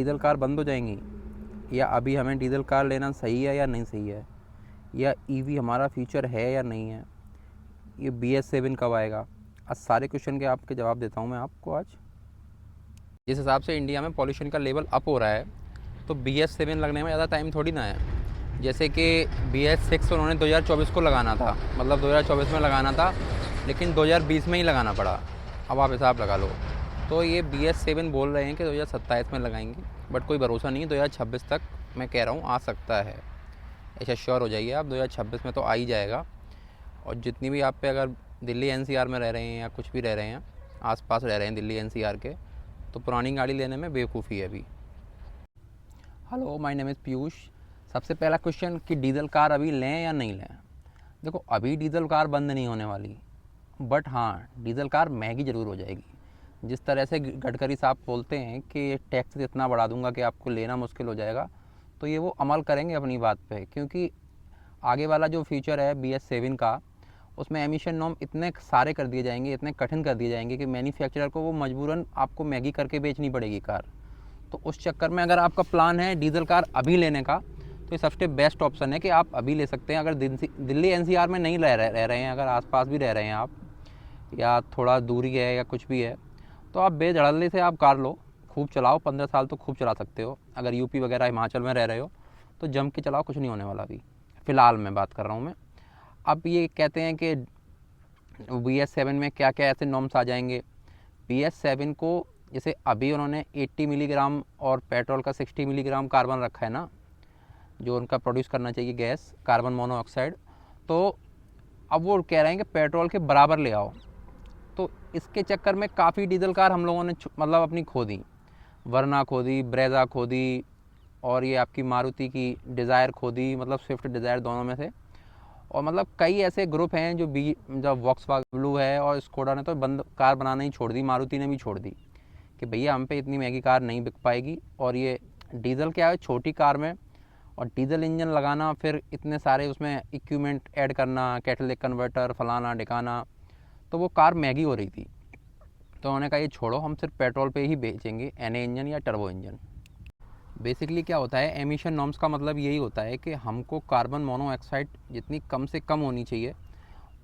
Diesel car बंद हो जाएंगी, या अभी हमें डीजल कार लेना सही है या नहीं सही है, या ईवी हमारा फ्यूचर है या नहीं है, ये BS7 कब आएगा। आज सारे क्वेश्चन के आपके जवाब देता हूँ मैं आपको आज। जिस हिसाब से इंडिया में पॉल्यूशन का लेवल अप हो रहा है तो BS7 लगने में ज़्यादा टाइम थोड़ी ना है। जैसे कि BS6 उन्होंने 2024 को लगाना था, मतलब 2024 में लगाना था, लेकिन 2020 में ही लगाना पड़ा। अब आप हिसाब लगा लो। तो ये BS7 बोल रहे हैं कि 2027 में लगाएंगे, बट कोई भरोसा नहीं है। 2026 तक मैं कह रहा हूँ आ सकता है। ऐसा श्योर हो जाइए आप, 2026 में तो आ ही जाएगा। और जितनी भी आप पे अगर दिल्ली NCR में रह रहे हैं या कुछ भी रह रहे हैं, आसपास रह रहे हैं दिल्ली NCR के, तो पुरानी गाड़ी लेने में बेवकूफ़ी है अभी। Hello, my name is Piyush. सबसे पहला क्वेश्चन कि डीजल कार अभी लें या नहीं लें। देखो, अभी डीजल कार बंद नहीं होने वाली, बट हाँ, डीजल कार महंगी ज़रूर हो जाएगी। जिस तरह से गडकरी साहब बोलते हैं कि टैक्स इतना बढ़ा दूंगा कि आपको लेना मुश्किल हो जाएगा, तो ये वो अमल करेंगे अपनी बात पे, क्योंकि आगे वाला जो फ्यूचर है BS7 का, उसमें एमिशन नॉर्म इतने सारे कर दिए जाएंगे, इतने कठिन कर दिए जाएंगे कि मैन्युफैक्चरर को वो मजबूरन आपको महंगी करके बेचनी पड़ेगी कार। तो उस चक्कर में अगर आपका प्लान है डीजल कार अभी लेने का, तो ये सबसे बेस्ट ऑप्शन है कि आप अभी ले सकते हैं। अगर दिल्ली NCR में नहीं रह रहे हैं, अगर आसपास भी रह रहे हैं आप, या थोड़ा दूरी है या कुछ भी है, तो आप बेधड़ल्ले से आप कार लो, खूब चलाओ। 15 साल तो खूब चला सकते हो। अगर यूपी वगैरह हिमाचल में रह रहे हो तो जम के चलाओ, कुछ नहीं होने वाला। अभी फ़िलहाल मैं बात कर रहा हूँ मैं। अब ये कहते हैं कि BS7 में क्या क्या ऐसे नॉर्म्स आ जाएंगे। BS7 को जैसे अभी उन्होंने 80 मिलीग्राम और पेट्रोल का 60 मिलीग्राम कार्बन रखा है ना, जो उनका प्रोड्यूस करना चाहिए गैस, कार्बन मोनोऑक्साइड। तो अब वो कह रहे हैं कि पेट्रोल के बराबर ले आओ। तो इसके चक्कर में काफ़ी डीजल कार हम लोगों ने मतलब अपनी खो दी। वरना खो दी, ब्रेजा खो दी, और ये आपकी मारुति की डिज़ायर खो दी, मतलब स्विफ्ट डिज़ायर दोनों में से। और मतलब कई ऐसे ग्रुप हैं जो वॉक्सवैगन ब्लू है और स्कोडा ने तो बंद कार बनाना ही छोड़ दी, मारुति ने भी छोड़ दी कि भैया हम पे इतनी महंगी कार नहीं बिक पाएगी। और ये डीजल क्या है, छोटी कार में और डीजल इंजन लगाना, फिर इतने सारे उसमें इक्विपमेंट ऐड करना, कैटलिक कन्वर्टर, फलाना ढिकाना, तो वो कार महंगी हो रही थी। तो उन्होंने कहा ये छोड़ो, हम सिर्फ पेट्रोल पे ही बेचेंगे, NA इंजन या टर्बो इंजन। बेसिकली क्या होता है, एमिशन नॉर्म्स का मतलब यही होता है कि हमको कार्बन मोनोऑक्साइड जितनी कम से कम होनी चाहिए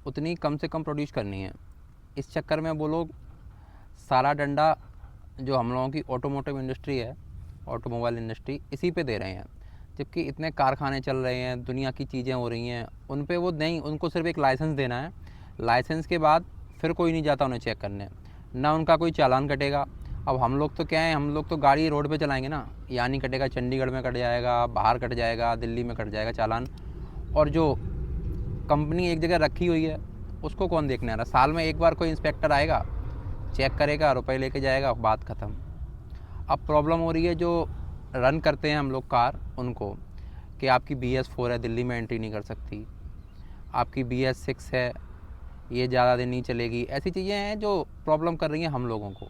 उतनी कम से कम प्रोड्यूस करनी है। इस चक्कर में वो लोग सारा डंडा जो हम लोगों की ऑटोमोटिव इंडस्ट्री है, ऑटोमोबाइल इंडस्ट्री, इसी पे दे रहे हैं। जबकि इतने कारखाने चल रहे हैं, दुनिया की चीज़ें हो रही हैं, उन पे वो नहीं, उनको सिर्फ एक लाइसेंस देना है। लाइसेंस के बाद फिर कोई नहीं जाता उन्हें चेक करने, ना उनका कोई चालान कटेगा। अब हम लोग तो क्या है, हम लोग तो गाड़ी रोड पे चलाएंगे ना, यहाँ नहीं कटेगा, चंडीगढ़ में कट जाएगा, बाहर कट जाएगा, दिल्ली में कट जाएगा चालान। और जो कंपनी एक जगह रखी हुई है उसको कौन देखने आ रहा। साल में एक बार कोई इंस्पेक्टर आएगा, चेक करेगा, रुपए लेके जाएगा, बात ख़त्म। अब प्रॉब्लम हो रही है जो रन करते हैं हम लोग कार उनको, कि आपकी BS4 है, दिल्ली में एंट्री नहीं कर सकती, आपकी BS6 है, ये ज़्यादा दिन नहीं चलेगी। ऐसी चीज़ें हैं जो प्रॉब्लम कर रही हैं हम लोगों को।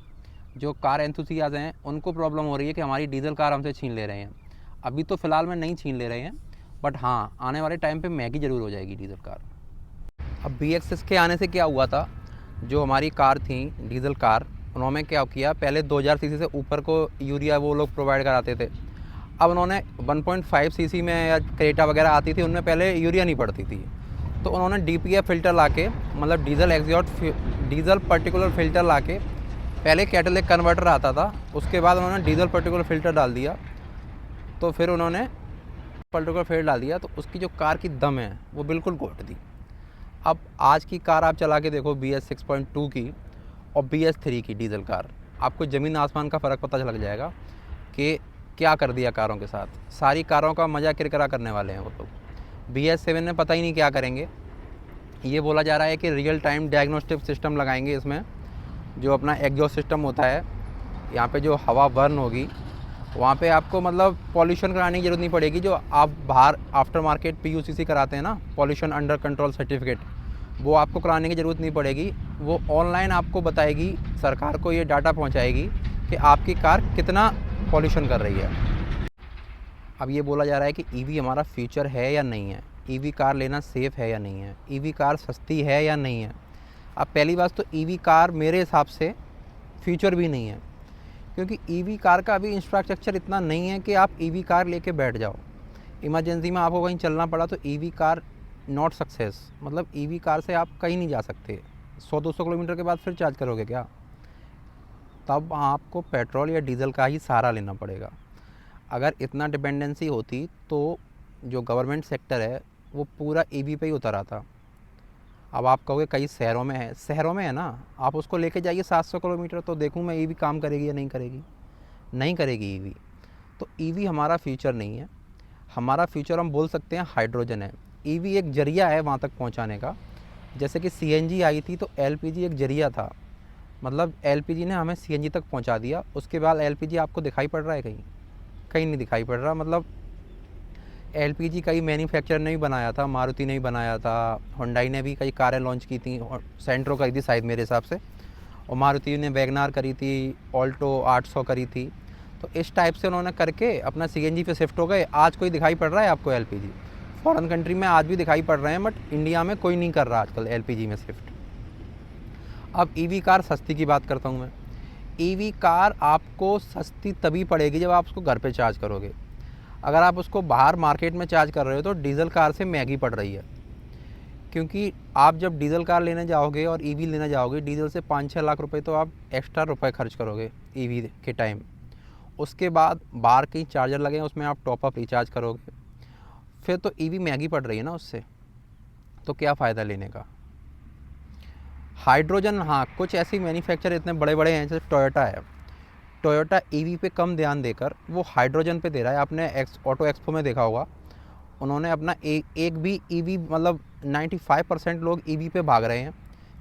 जो कार एंथुसियाज हैं उनको प्रॉब्लम हो रही है कि हमारी डीजल कार हमसे छीन ले रहे हैं। अभी तो फ़िलहाल में नहीं छीन ले रहे हैं, बट हाँ, आने वाले टाइम पे महंगी ज़रूर हो जाएगी डीजल कार। अब BS6 के आने से क्या हुआ था, जो हमारी कार थी डीजल कार, उन्होंने क्या किया, पहले 2000 सीसी से ऊपर को यूरिया वो लोग प्रोवाइड कराते थे। अब उन्होंने 1.5 सीसी में या क्रेटा वगैरह आती थी, उनमें पहले यूरिया नहीं पड़ती थी। तो उन्होंने DPF फ़िल्टर ला के, मतलब डीजल पर्टिकुलर फ़िल्टर ला के, पहले कैटलिक कन्वर्टर आता था, उसके बाद उन्होंने डीजल पर्टिकुलर फ़िल्टर डाल दिया। तो फिर उन्होंने पर्टिकुलर फ़िल्टर डाल दिया, तो उसकी जो कार की दम है वो बिल्कुल घोट दी। अब आज की कार आप चला के देखो, BS6.2 की और BS3 की डीजल कार, आपको ज़मीन आसमान का फ़र्क पता लग जाएगा कि क्या कर दिया कारों के साथ। सारी कारों का मज़ा किरकिरा करने वाले हैं वो लोग। BS7 में पता ही नहीं क्या करेंगे। ये बोला जा रहा है कि रियल टाइम डायग्नोस्टिक सिस्टम लगाएंगे इसमें, जो अपना एग्जॉस्ट सिस्टम होता है, यहाँ पे जो हवा बर्न होगी वहाँ पे आपको मतलब पॉल्यूशन कराने की ज़रूरत नहीं पड़ेगी। जो आप बाहर आफ्टर मार्केट PUCC कराते हैं ना, पॉल्यूशन अंडर कंट्रोल सर्टिफिकेट, वो आपको कराने की ज़रूरत नहीं पड़ेगी। वो ऑनलाइन आपको बताएगी, सरकार को ये डाटा पहुँचाएगी कि आपकी कार कितना पॉल्यूशन कर रही है। अब ये बोला जा रहा है कि EV हमारा फ्यूचर है या नहीं है, EV कार लेना सेफ़ है या नहीं है, EV कार सस्ती है या नहीं है। अब पहली बात तो EV कार मेरे हिसाब से फ्यूचर भी नहीं है, क्योंकि ईवी कार का अभी इंफ्रास्ट्रक्चर इतना नहीं है कि आप ईवी कार लेके बैठ जाओ। इमरजेंसी में आपको कहीं चलना पड़ा तो ईवी कार नॉट सक्सेस, मतलब ईवी कार से आप कहीं नहीं जा सकते। 100-200 किलोमीटर के बाद फिर चार्ज करोगे क्या? तब आपको पेट्रोल या डीजल का ही सहारा लेना पड़ेगा। अगर इतना डिपेंडेंसी होती तो जो गवर्नमेंट सेक्टर है वो पूरा ईवी पे ही उतर आता। अब आप कहोगे कई शहरों में है ना, आप उसको लेके जाइए 700 किलोमीटर, तो देखूँ मैं ईवी काम करेगी या नहीं करेगी। नहीं करेगी ईवी। तो ईवी हमारा फ्यूचर नहीं है। हमारा फ्यूचर हम बोल सकते हैं हाइड्रोजन है। ईवी एक जरिया है वहाँ तक पहुँचाने का। जैसे कि सीएनजी आई थी तो एलपीजी एक जरिया था, मतलब एलपीजी ने हमें सीएनजी तक पहुँचा दिया। उसके बाद एलपीजी आपको दिखाई पड़ रहा है कहीं? कहीं नहीं दिखाई पड़ रहा। मतलब एलपीजी कई मैन्युफैक्चर ने भी बनाया था, मारुति ने भी बनाया था, हुंडई ने भी कई कारें लॉन्च की थी, और सेंट्रो करी थी शायद मेरे हिसाब से, और मारुति ने वैगनार करी थी, ऑल्टो 800 करी थी। तो इस टाइप से उन्होंने करके अपना सीएनजी पे शिफ्ट हो गए। आज कोई दिखाई पड़ रहा है आपको एलपीजी? फॉरेन कंट्री में आज भी दिखाई पड़ रहे हैं, बट इंडिया में कोई नहीं कर रहा आजकल एलपीजी में शिफ्ट। अब ईवी कार सस्ती की बात करता हूँ मैं। ईवी कार आपको सस्ती तभी पड़ेगी जब आप उसको घर पे चार्ज करोगे। अगर आप उसको बाहर मार्केट में चार्ज कर रहे हो तो डीजल कार से महंगी पड़ रही है, क्योंकि आप जब डीजल कार लेने जाओगे और ईवी लेने जाओगे, डीजल से 5-6 लाख रुपए तो आप एक्स्ट्रा रुपए खर्च करोगे ईवी के टाइम। उसके बाद बाहर कहीं चार्जर लगे हैं, उसमें आप टॉप अप रिचार्ज करोगे, फिर तो ईवी महंगी पड़ रही है ना उससे। तो क्या फ़ायदा लेने का? हाइड्रोजन, हाँ, कुछ ऐसी मैन्युफैक्चर इतने बड़े बड़े हैं जैसे टोयोटा है। टोयोटा ईवी पे कम ध्यान देकर वो हाइड्रोजन पे दे रहा है। आपने ऑटो एक्सपो में देखा होगा, उन्होंने अपना एक भी ईवी, मतलब 95% लोग ईवी पे भाग रहे हैं,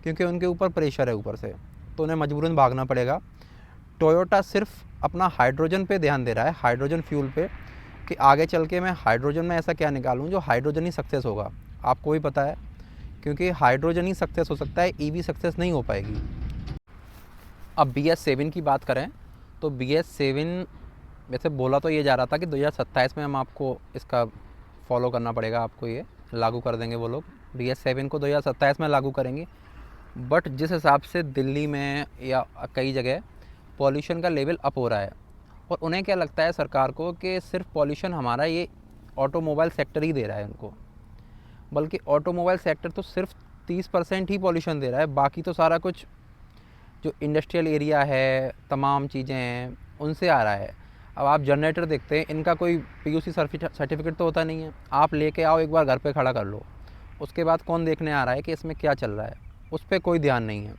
क्योंकि उनके ऊपर प्रेशर है ऊपर से, तो उन्हें मजबूरन भागना पड़ेगा। टोयोटा सिर्फ अपना हाइड्रोजन पे ध्यान दे रहा है, हाइड्रोजन फ्यूल पे, कि आगे चल के मैं हाइड्रोजन में ऐसा क्या निकालूं जो हाइड्रोजन ही सक्सेस होगा। आपको भी पता है, क्योंकि हाइड्रोजन ही सक्सेस हो सकता है, ईवी सक्सेस नहीं हो पाएगी। अब BS7 की बात करें तो BS7 वैसे बोला तो ये जा रहा था कि 2027 में हम आपको इसका फॉलो करना पड़ेगा, आपको ये लागू कर देंगे वो लोग। BS7 को 2027 में लागू करेंगे, बट जिस हिसाब से दिल्ली में या कई जगह पॉल्यूशन का लेवल अप हो रहा है, और उन्हें क्या लगता है सरकार को कि सिर्फ पॉल्यूशन हमारा ये ऑटोमोबाइल सेक्टर ही दे रहा है उनको, बल्कि ऑटोमोबाइल सेक्टर तो सिर्फ 30% ही पॉल्यूशन दे रहा है। बाकी तो सारा कुछ जो इंडस्ट्रियल एरिया है, तमाम चीज़ें हैं, उनसे आ रहा है। अब आप जनरेटर देखते हैं, इनका कोई PUC सर्टिफिकेट तो होता नहीं है। आप लेके आओ, एक बार घर पे खड़ा कर लो, उसके बाद कौन देखने आ रहा है कि इसमें क्या चल रहा है? उस पर कोई ध्यान नहीं है।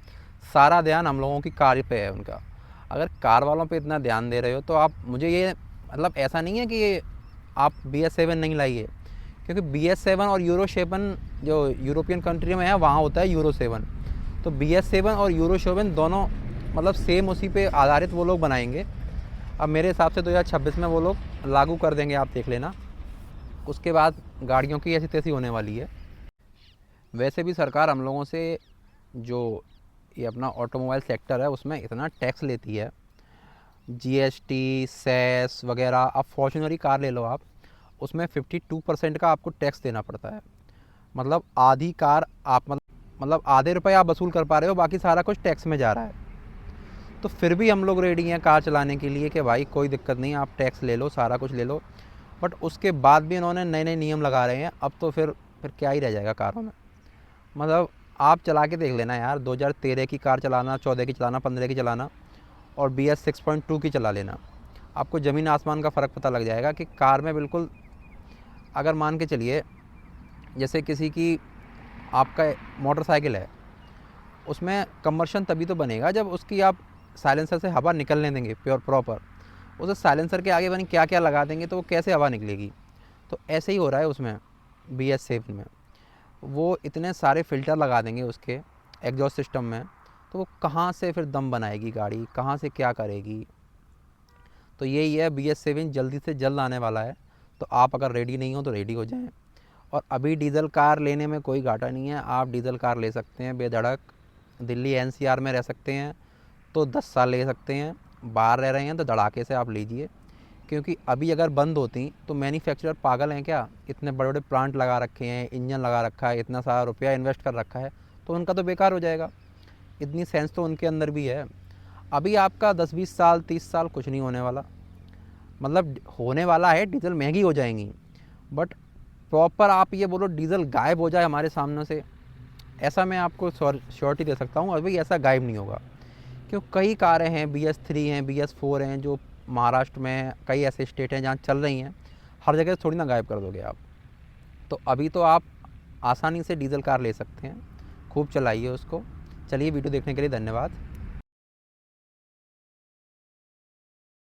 सारा ध्यान हम लोगों की कार पे है उनका। अगर कार वालों पे इतना ध्यान दे रहे हो तो आप मुझे ये, मतलब ऐसा नहीं है कि आप BS7 नहीं लाइए, क्योंकि BS7 और यूरो 7 जो यूरोपियन कंट्री में है वहाँ होता है यूरो 7। तो BS7 और यूरो 7 दोनों मतलब सेम उसी पे आधारित वो लोग बनाएंगे। अब मेरे हिसाब से 2026 में वो लोग लागू कर देंगे, आप देख लेना। उसके बाद गाड़ियों की ऐसी तैसी होने वाली है। वैसे भी सरकार हम लोगों से जो ये अपना ऑटोमोबाइल सेक्टर है उसमें इतना टैक्स लेती है, GST, सेस वगैरह। अब फॉर्च्यूनर कार ले लो आप, उसमें 52% का आपको टैक्स देना पड़ता है। मतलब आधी कार आप, मतलब आधे रुपए आप वसूल कर पा रहे हो, बाकी सारा कुछ टैक्स में जा रहा है। तो फिर भी हम लोग रेडी हैं कार चलाने के लिए कि भाई कोई दिक्कत नहीं, आप टैक्स ले लो, सारा कुछ ले लो। बट उसके बाद भी इन्होंने नए नए नियम लगा रहे हैं। अब तो फिर क्या ही रह जाएगा कारों में। मतलब आप चला के देख लेना यार, 2013 की कार चलाना, 14 की चलाना, 15 की चलाना, और BS 6.2 की चला लेना, आपको ज़मीन आसमान का फ़र्क पता लग जाएगा कि कार में बिल्कुल, अगर मान के चलिए जैसे किसी की, आपका मोटरसाइकिल है, उसमें कंबर्शन तभी तो बनेगा जब उसकी आप साइलेंसर से हवा निकलने देंगे प्योर प्रॉपर। उसे साइलेंसर के आगे बनी क्या क्या लगा देंगे तो वो कैसे हवा निकलेगी? तो ऐसे ही हो रहा है उसमें BS7 में। वो इतने सारे फ़िल्टर लगा देंगे उसके एग्जॉस्ट सिस्टम में, तो वो कहाँ से फिर दम बनाएगी गाड़ी, कहाँ से क्या करेगी? तो यही है, BS7 जल्दी से जल्द आने वाला है। तो आप अगर रेडी नहीं हो तो रेडी हो जाएं। और अभी डीज़ल कार लेने में कोई घाटा नहीं है, आप डीज़ल कार ले सकते हैं बेधड़क। दिल्ली NCR में रह सकते हैं तो 10 साल ले सकते हैं, बाहर रह रहे हैं तो धड़ाके से आप लीजिए। क्योंकि अभी अगर बंद होती तो मैन्युफैक्चरर पागल हैं क्या? इतने बड़े बड़े प्लांट लगा रखे हैं, इंजन लगा रखा है, इतना सारा रुपया इन्वेस्ट कर रखा है, तो उनका तो बेकार हो जाएगा। इतनी सेंस तो उनके अंदर भी है। अभी आपका 10-20 साल 30 साल कुछ नहीं होने वाला, मतलब होने वाला है, डीजल महंगी हो जाएंगी, बट प्रॉपर आप ये बोलो डीजल गायब हो जाए हमारे सामने से, ऐसा मैं आपको श्योरिटी दे सकता हूँ अभी ऐसा गायब नहीं होगा। क्यों, कई कारें हैं, BS3 हैं, BS4 हैं, जो महाराष्ट्र में कई ऐसे स्टेट हैं जहाँ चल रही हैं, हर जगह से थोड़ी ना गायब कर दोगे आप। तो अभी तो आप आसानी से डीजल कार ले सकते हैं, खूब चलाइए उसको। चलिए, वीडियो देखने के लिए धन्यवाद।